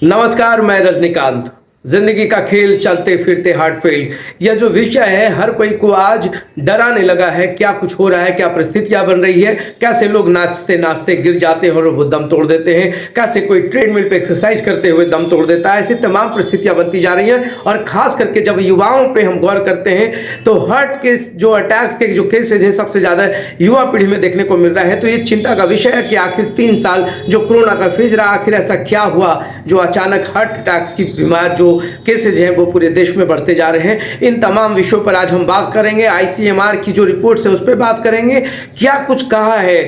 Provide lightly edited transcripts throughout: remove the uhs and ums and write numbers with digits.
नमस्कार, मैं रजनीकांत। जिंदगी का खेल, चलते फिरते हार्ट फेल, यह जो विषय है हर कोई को आज डराने लगा है। क्या कुछ हो रहा है, क्या परिस्थितियां बन रही है, कैसे लोग नाचते नाचते गिर जाते हैं और वो दम तोड़ देते हैं, कैसे कोई ट्रेडमिल पे एक्सरसाइज करते हुए दम तोड़ देता है। ऐसी तमाम परिस्थितियां बनती जा रही हैं और खास करके जब युवाओं पे हम गौर करते हैं तो हार्ट के जो अटैक्स के जो केसेज हैं सबसे ज्यादा युवा पीढ़ी में देखने को मिल रहा है। तो ये चिंता का विषय है कि आखिर 3 साल जो कोरोना का फेज रहा, आखिर ऐसा क्या हुआ जो अचानक हार्ट अटैक्स की बीमार जो केसेज हैं वो पूरे देश में बढ़ते जा रहे हैं। इन तमाम विषयों पर आज हम बात करेंगे। आईसीएमआर की जो रिपोर्ट्स है उस पर बात करेंगे। क्या कुछ कहा है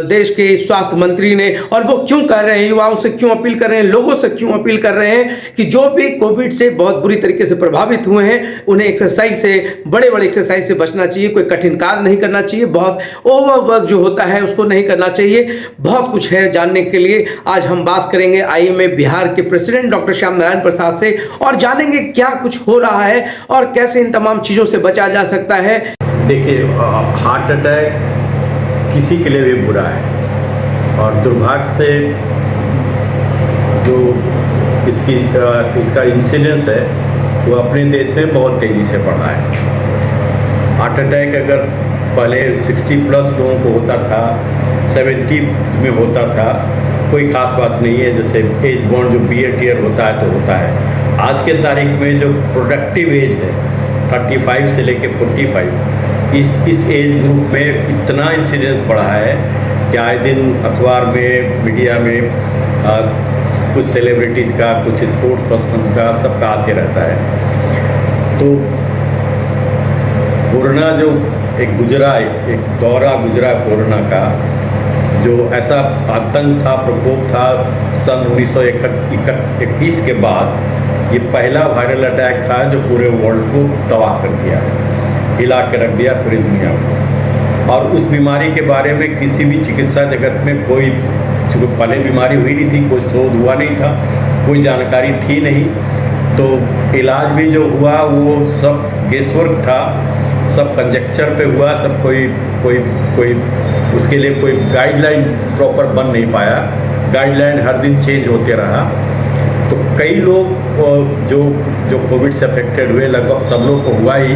देश के स्वास्थ्य मंत्री ने और वो क्यों कर रहे हैं, युवाओं से क्यों अपील कर रहे हैं, लोगों से क्यों अपील कर रहे हैं कि जो भी कोविड से बहुत बुरी तरीके से प्रभावित हुए हैं उन्हें एक्सरसाइज से, बड़े बड़े एक्सरसाइज से बचना चाहिए। कोई कठिन कार्य नहीं करना चाहिए, बहुत ओवरवर्क जो होता है उसको नहीं करना चाहिए। बहुत कुछ है जानने के लिए। आज हम बात करेंगे आईएमए बिहार के प्रेसिडेंट डॉक्टर श्याम नारायण प्रसाद से और जानेंगे क्या कुछ हो रहा है और कैसे इन तमाम चीजों से बचा जा सकता है। देखिए, हार्ट अटैक किसी के लिए भी बुरा है और दुर्भाग्य से जो इसका इंसिडेंस है वो अपने देश में बहुत तेज़ी से बढ़ा है। हार्ट अटैक अगर पहले 60 प्लस लोगों को होता था, 70 में होता था, कोई ख़ास बात नहीं है। जैसे एज बॉन्ड जो बियर टीयर होता है तो होता है। आज के तारीख में जो प्रोडक्टिव एज है 35 से लेके 45, इस एज ग्रुप में इतना इंसिडेंस बढ़ा है कि आए दिन अखबार में, मीडिया में कुछ सेलिब्रिटीज़ का, कुछ स्पोर्ट्स पर्सन का, सबका आते रहता है। तो कोरोना जो एक दौरा गुजरा कोरोना का, जो ऐसा आतंक था, प्रकोप था सन 1921 के बाद, ये पहला वायरल अटैक था जो पूरे वर्ल्ड को तबाह कर दिया, हिला के रख दिया पूरी दुनिया को। और उस बीमारी के बारे में किसी भी चिकित्सा जगत में कोई पहले बीमारी हुई नहीं थी, कोई शोध हुआ नहीं था, कोई जानकारी थी नहीं। तो इलाज भी जो हुआ वो सब गेसवर्क था, सब कंजेक्चर पे हुआ, सब कोई उसके लिए कोई गाइडलाइन प्रॉपर बन नहीं पाया। गाइडलाइन हर दिन चेंज होते रहा। तो कई लोग जो कोविड से अफेक्टेड हुए, लगभग सब लोग को हुआ ही।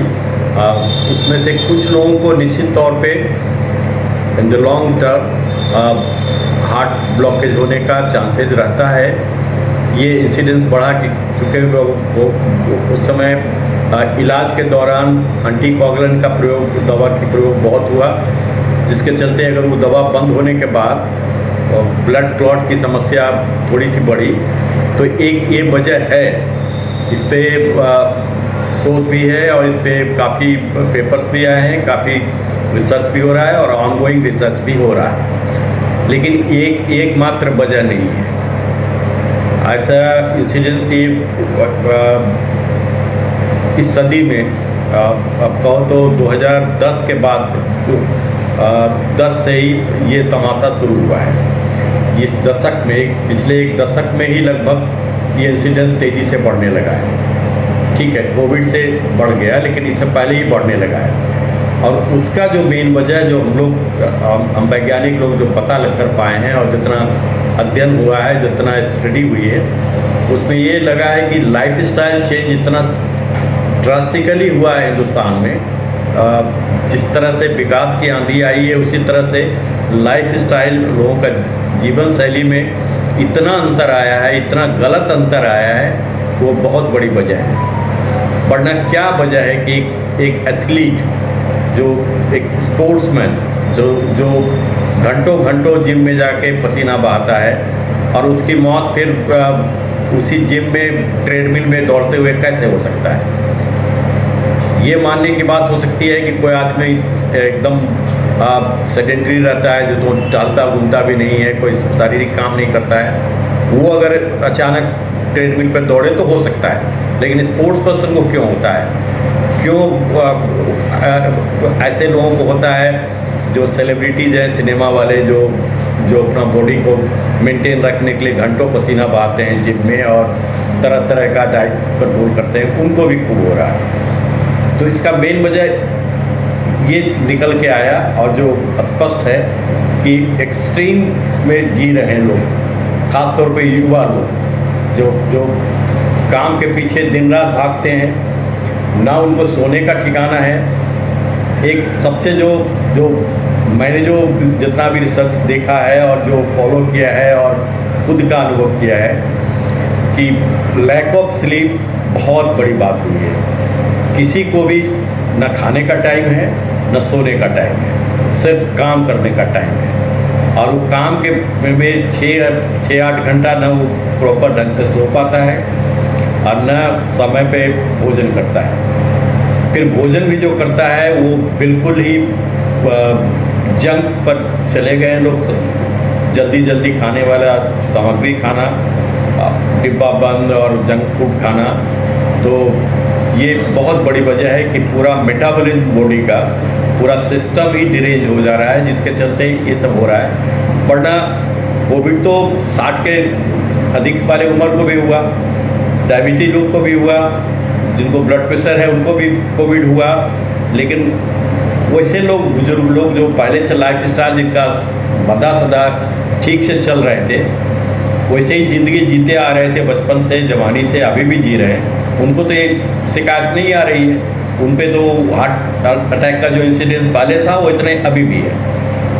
उसमें से कुछ लोगों को निश्चित तौर पे in the long term heart blockage होने का चांसेस रहता है। ये इंसिडेंस बढ़ा कि चूँकि वो उस समय इलाज के दौरान एंटीकोगुलेंट का प्रयोग, दवा की प्रयोग बहुत हुआ, जिसके चलते अगर वो दवा बंद होने के बाद ब्लड क्लॉट की समस्या थोड़ी सी बढ़ी। तो एक ये वजह है। इस पे शोध भी है और इस पे काफ़ी पेपर्स भी आए हैं, काफ़ी रिसर्च भी हो रहा है और ऑनगोइंग रिसर्च भी हो रहा है। लेकिन एकमात्र वजह नहीं है। ऐसा इंसिडेंस इस सदी में अब कहो तो 2010 के बाद से 10 से ही ये तमाशा शुरू हुआ है। इस दशक में, पिछले एक दशक में ही लगभग ये इंसिडेंस तेज़ी से बढ़ने लगा है। ठीक है, कोविड से बढ़ गया लेकिन इससे पहले ही बढ़ने लगा है। और उसका जो मेन वजह, जो हम वैज्ञानिक लोग जो पता लग कर पाए हैं और जितना अध्ययन हुआ है, जितना स्टडी हुई है, उसमें ये लगा है कि लाइफस्टाइल चेंज इतना ड्रास्टिकली हुआ है हिंदुस्तान में। जिस तरह से विकास की आंधी आई है उसी तरह से लाइफस्टाइल, लोगों का जीवन शैली में इतना अंतर आया है, इतना गलत अंतर आया है, वो बहुत बड़ी वजह है। वरना क्या वजह है कि एक एथलीट, जो एक स्पोर्ट्समैन जो घंटों घंटों जिम में जाके पसीना बहाता है और उसकी मौत फिर उसी जिम में ट्रेडमिल में दौड़ते हुए कैसे हो सकता है? ये मानने की बात हो सकती है कि कोई आदमी एकदम सेडेंटरी रहता है, जो तो टहलता घूमता भी नहीं है, कोई शारीरिक काम नहीं करता है, वो अगर अचानक ट्रेडमिल पर दौड़े तो हो सकता है। लेकिन स्पोर्ट्स पर्सन को क्यों होता है? क्यों ऐसे लोगों को होता है जो सेलिब्रिटीज़ हैं, सिनेमा वाले, जो अपना बॉडी को मेंटेन रखने के लिए घंटों पसीना बहाते हैं जिम में और तरह तरह का डाइट कंट्रोल करते हैं, उनको भी खूब हो रहा है। तो इसका मेन वजह ये निकल के आया और जो स्पष्ट है कि एक्सट्रीम में जी रहे हैं लोग, ख़ास तौर पे युवा लोग। जो काम के पीछे दिन रात भागते हैं, ना उनको सोने का ठिकाना है। एक सबसे जो मैंने जो जितना भी रिसर्च देखा है और जो फॉलो किया है और खुद का अनुभव किया है कि लैक ऑफ स्लीप बहुत बड़ी बात हुई है। किसी को भी ना खाने का टाइम है ना सोने का टाइम है, सिर्फ काम करने का टाइम है। और वो काम के में 6-8 घंटा ना वो प्रॉपर ढंग से सो पाता है और न समय पे भोजन करता है। फिर भोजन भी जो करता है वो बिल्कुल ही जंक पर चले गए हैं लोग। जल्दी खाने वाला सामग्री खाना, डिब्बा बंद और जंक फूड खाना। तो ये बहुत बड़ी वजह है कि पूरा मेटाबॉलिज्म बॉडी का पूरा सिस्टम ही डिरेंज हो जा रहा है, जिसके चलते ये सब हो रहा है। वरना कोविड तो 60 के अधिक वाले उम्र को भी हुआ, डायबिटीज लोग को भी हुआ, जिनको ब्लड प्रेशर है उनको भी कोविड हुआ। लेकिन वैसे लोग, बुजुर्ग लोग जो पहले से लाइफ स्टाइल जिनका बदा सदा ठीक से चल रहे थे, वैसे ही ज़िंदगी जीते आ रहे थे बचपन से, जवानी से, अभी भी जी रहे हैं, उनको तो ये शिकायत नहीं आ रही है। उन पे तो हार्ट अटैक का जो इंसिडेंस पहले था वो इतने अभी भी है।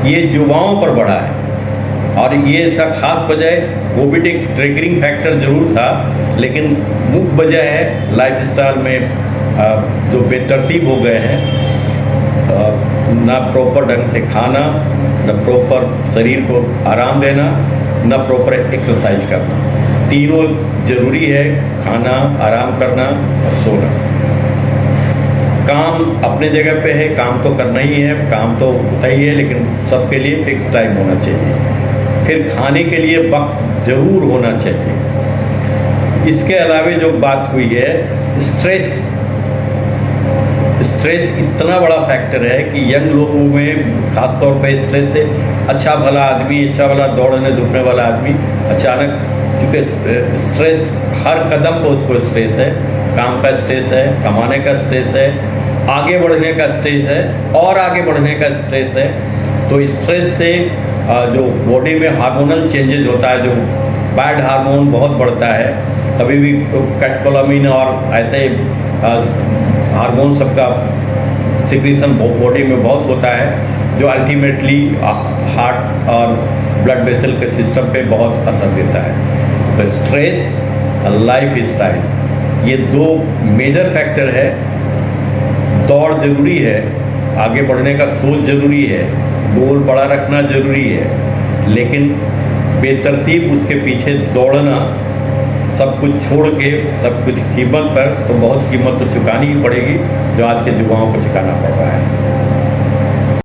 ये युवाओं पर बढ़ा है और ये इसका खास वजह, कोविड एक ट्रिगरिंग फैक्टर जरूर था, लेकिन मुख्य वजह है लाइफस्टाइल में जो बेतरतीब हो गए हैं। ना प्रॉपर ढंग से खाना, ना प्रॉपर शरीर को आराम देना, ना प्रॉपर एक्सरसाइज करना। तीनों जरूरी है, खाना, आराम करना और सोना। काम अपने जगह पे है, काम तो करना ही है, काम तो होता ही है, लेकिन सबके लिए फिक्स टाइम होना चाहिए। फिर खाने के लिए वक्त जरूर होना चाहिए। इसके अलावा जो बात हुई है स्ट्रेस इतना बड़ा फैक्टर है कि यंग लोगों में खासतौर पे स्ट्रेस से अच्छा भला आदमी, अच्छा भला दौड़ने धूपने वाला आदमी अचानक, चूँकि स्ट्रेस हर कदम पर उसको स्ट्रेस है, काम का स्ट्रेस है, कमाने का स्ट्रेस है, आगे बढ़ने का स्ट्रेस है और आगे बढ़ने का स्ट्रेस है। तो स्ट्रेस से जो बॉडी में हार्मोनल चेंजेस होता है, जो बैड हार्मोन बहुत बढ़ता है, कभी भी कैटकोलामिन और ऐसे हार्मोन सबका सिक्रीशन बॉडी में बहुत होता है, जो अल्टीमेटली हार्ट और ब्लड वेसल के सिस्टम पे बहुत असर देता है। तो स्ट्रेस और लाइफ स्टाइल ये दो मेजर फैक्टर है। दौड़ जरूरी है, आगे बढ़ने का सोच जरूरी है, गोल बड़ा रखना जरूरी है, लेकिन बेतरतीब उसके पीछे दौड़ना, सब कुछ छोड़ के सब कुछ कीमत पर, तो बहुत कीमत तो चुकानी ही पड़ेगी, जो आज के युवाओं को चुकाना पड़ रहा है।